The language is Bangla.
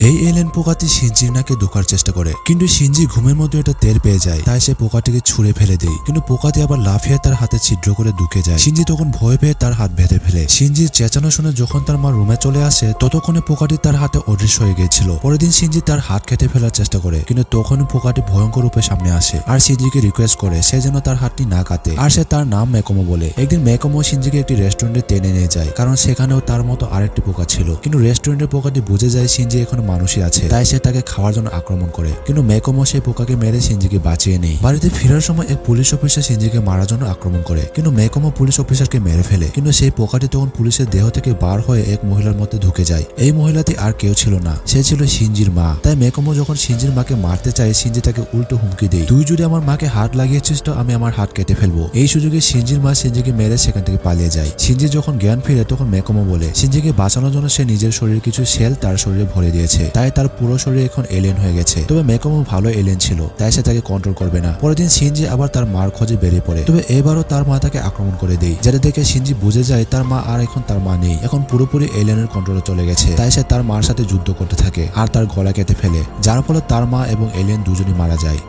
এই এলিয়েন পোকাটি শিনজির নাকে ঢোকার চেষ্টা করে, কিন্তু শিনজি ঘুমের মধ্যে এটা টের পেয়ে যায়। তাই সে পোকাটিকে ছুঁড়ে ফেলে দেয়, কিন্তু পোকাটি আবার লাফিয়ে তার হাতে ছিদ্র করে ঢুকে যায়। শিনজি তখন ভয় পেয়ে তার হাত বেঁধে ফেলে। শিনজির চেঁচানো শুনে যখন তার মা রুমে চলে আসে, ততক্ষণে পোকাটি তার হাতে অদৃশ্য হয়ে গিয়েছিল। পরের দিন শিনজি তার হাত কেটে ফেলার চেষ্টা করে, কিন্তু তখনই পোকাটি ভয়ঙ্কর রূপে সামনে আসে আর শিনজিকে রিকোয়েস্ট করে সে যেন তার হাতটি না কাটে, আর সে তার নাম মেকোমো বলে। একদিন মেকোমো শিনজিকে একটি রেস্টুরেন্টে টেনে নিয়ে যায়, কারণ সেখানেও তার মতো আরেকটি পোকা ছিল। কিন্তু রেস্টুরেন্টের পোকাটি বুঝে যায় শিনজি এখন মানুষই আছে, তাই সে তাকে খাওয়ার জন্য আক্রমণ করে। কিন্তু মেকোমো সেই পোকাকে মেরে শিনজিকে বাঁচিয়ে নেয়। বাড়িতে ফেরার সময় এক পুলিশ অফিসার শিনজিকে মারার জন্য আক্রমণ করে, কিন্তু মেকোমো পুলিশ অফিসারকে মেরে ফেলে। কিন্তু সেই পোকাটি তখন পুলিশের দেহ থেকে বার হয়ে এক মহিলার মধ্যে ঢুকে যায়। এই মহিলাটি আর কেউ ছিল না, সে ছিল শিনজির মা। তাই মেকোমো যখন শিনজির মাকে মারতে চায়, শিনজি তাকে উল্টো হুমকি দেয়, তুই যদি আমার মাকে হাত লাগিয়েছিস তো আমি আমার হাত কেটে ফেলবো। এই সুযোগে শিনজির মা শিনজিকে মেরে সেখান থেকে পালিয়ে যায়। শিনজি যখন জ্ঞান ফিরে তখন মেকোমো বলে শিনজিকে বাঁচানোর জন্য সে নিজের শরীরে কিছু সেল তার শরীরে ভরে দিয়েছে, তাই তার পুরো শরীর এখন এলিয়েন হয়ে গেছে। তবে মেকোমো ভালো এলিয়েন ছিল, তাই সে তাকে কন্ট্রোল করবে না। পরের দিন শিনজি আবার তার মার খোঁজে বেরিয়ে পড়ে, তবে এবারও তার মা তাকে আক্রমণ করে দেয়, যেটা দেখে শিনজি বুঝে যায় তার মা আর এখন তার মা নেই, এখন পুরোপুরি এলিয়েনের কন্ট্রোলে চলে গেছে। তাই সে তার মার সাথে যুদ্ধ করতে থাকে আর তার গলা কেটে ফেলে, যার ফলে তার মা এবং এলিয়েন দুজনই মারা যায়।